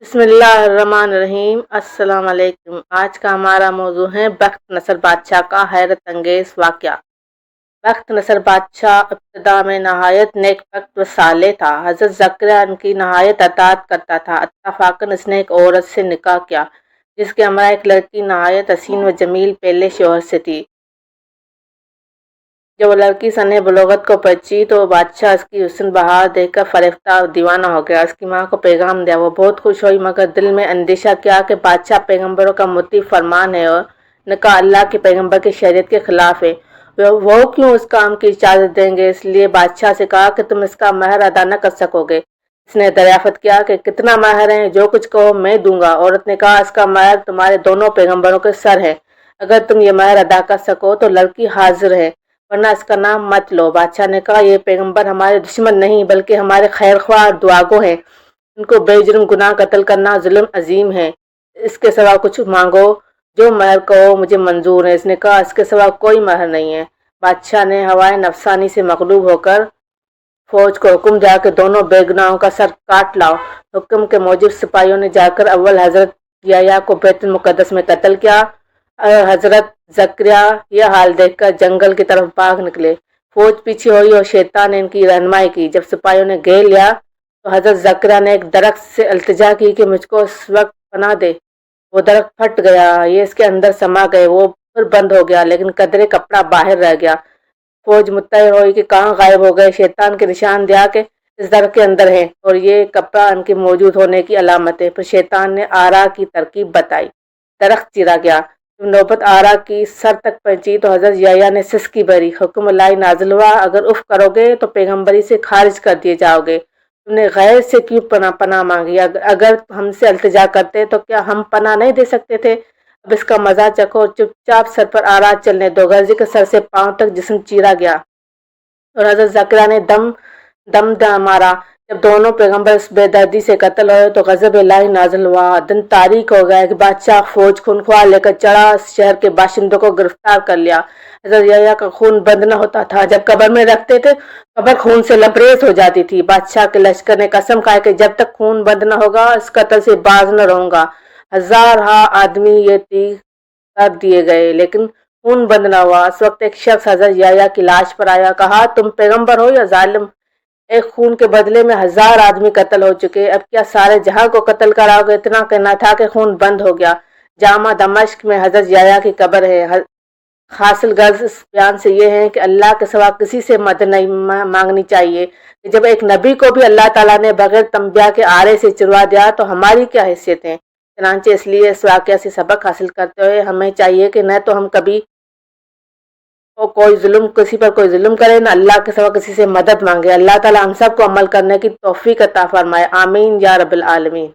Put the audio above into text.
بسم اللہ الرحمن الرحیم۔ السلام علیکم۔ آج کا ہمارا موضوع ہے بخت نصر بادشاہ کا حیرت انگیز واقعہ۔ بخت نصر بادشاہ ابتدا میں نہایت نیک بخت و صالح تھا۔ حضرت زکریا ان کی نہایت اطاعت کرتا تھا۔ اتفاقاً اس نے ایک عورت سے نکاح کیا جس کے ہمراہ ایک لڑکی نہایت حسین و جمیل پہلے شوہر سے تھی۔ جب وہ لڑکی سنِ بلوغت کو پہنچی تو بادشاہ اس کی حسن بہار دیکھ کر فریفتہ اور دیوانہ ہو گیا۔ اس کی ماں کو پیغام دیا، وہ بہت خوش ہوئی مگر دل میں اندیشہ کیا کہ بادشاہ پیغمبروں کا مطیع فرمان ہے اور نکاح اللہ کے پیغمبر کی شریعت کے خلاف ہے، وہ کیوں اس کام کی اجازت دیں گے؟ اس لیے بادشاہ سے کہا کہ تم اس کا مہر ادا نہ کر سکو گے۔ اس نے دریافت کیا کہ کتنا مہر ہے؟ جو کچھ کہو میں دوں گا۔ عورت نے کہا اس کا مہر تمہارے دونوں پیغمبروں کے سر ہے، اگر تم یہ مہر ادا کر سکو تو لڑکی حاضر ہے ورنہ اس کا نام مت لو۔ بادشاہ نے کہا یہ پیغمبر ہمارے دشمن نہیں بلکہ ہمارے خیر خواہ اور دعاگو ہیں، ان کو بے جرم گناہ قتل کرنا ظلم عظیم ہے، اس کے سوا کچھ مانگو، جو مہر کہو مجھے منظور ہے۔ اس نے کہا اس کے سوا کوئی مہر نہیں ہے۔ بادشاہ نے ہوائے نفسانی سے مغلوب ہو کر فوج کو حکم دیا کہ دونوں بے گناہوں کا سر کاٹ لاؤ۔ حکم کے موجب سپاہیوں نے جا کر اول حضرت یحییٰ کو بیت المقدس میں قتل کیا۔ حضرت زکریا یہ حال دیکھ کر جنگل کی طرف بھاگ نکلے۔ فوج پیچھے ہوئی اور شیطان نے ان کی رہنمائی کی۔ جب سپاہیوں نے گھیر لیا تو حضرت زکریا نے ایک درخت سے التجا کی کہ مجھ کو اس وقت پناہ دے۔ وہ درخت پھٹ گیا، یہ اس کے اندر سما گئے، وہ پھر بند ہو گیا لیکن قدرے کپڑا باہر رہ گیا۔ فوج متحر ہوئی کہ کہاں غائب ہو گئے۔ شیطان کے نشان دیا کہ اس درخت کے اندر ہے اور یہ کپڑا ان کے موجود ہونے کی علامت ہے۔ پھر شیطان نے آرا کی ترکیب بتائی، درخت چیرا گیا۔ جب نوبت آرا کی سر تک پہنچی تو حضرت یحییٰ نے سسکی بھری، حکم الہی نازل ہوا، اگر اف کرو گے تو پیغمبری سے خارج کر دیے جاؤ گے۔ تم نے غیر سے کیوں پناہ مانگی؟ اگر ہم سے التجا کرتے تو کیا ہم پناہ نہیں دے سکتے تھے؟ اب اس کا مزہ چکھو اور چپ چاپ سر پر آرا چلنے دو۔ غازی کے سر سے پاؤں تک جسم چیرا گیا اور حضرت زکریا نے دم مارا۔ جب دونوں پیغمبر اس بے دردی سے قتل ہوئے تو غضب الہی نازل ہوا، دن تاریک ہو گیا کہ بادشاہ فوج خونخوار لے کر چڑھا، شہر کے باشندوں کو گرفتار کر لیا۔ حضرت یحییٰ کا خون بند نہ ہوتا تھا، جب قبر میں رکھتے تھے قبر خون سے لبریز ہو جاتی تھی۔ بادشاہ کے لشکر نے قسم کھائی کہ جب تک خون بند نہ ہوگا اس قتل سے باز نہ رہوں گا۔ ہزارہا آدمی یہ تیغ کر دیے گئے لیکن خون بند نہ ہوا۔ اس وقت ایک شخص حضرت یحییٰ کی لاش پر آیا، کہا تم پیغمبر ہو یا ظالم؟ ایک خون کے بدلے میں 1000 آدمی قتل ہو چکے، اب کیا سارے جہاں کو قتل کراؤ گے؟ اتنا کہنا تھا کہ خون بند ہو گیا۔ جامع دمشق میں حضرت یحییٰ کی قبر ہے۔ حاصل غرض اس بیان سے یہ ہے کہ اللہ کے سوا کسی سے مدد نہیں مانگنی چاہیے کہ جب ایک نبی کو بھی اللہ تعالیٰ نے بغیر تنبیہ کے آرے سے چروا دیا تو ہماری کیا حیثیت ہے؟ چنانچہ اس لیے اس واقعہ سے سبق حاصل کرتے ہوئے ہمیں چاہیے کہ نہ تو ہم کبھی کسی پر کوئی ظلم کرے، نہ اللہ کے سوا کسی سے مدد مانگے۔ اللہ تعالیٰ ہم سب کو عمل کرنے کی توفیق عطا فرمائے، آمین یا رب العالمین۔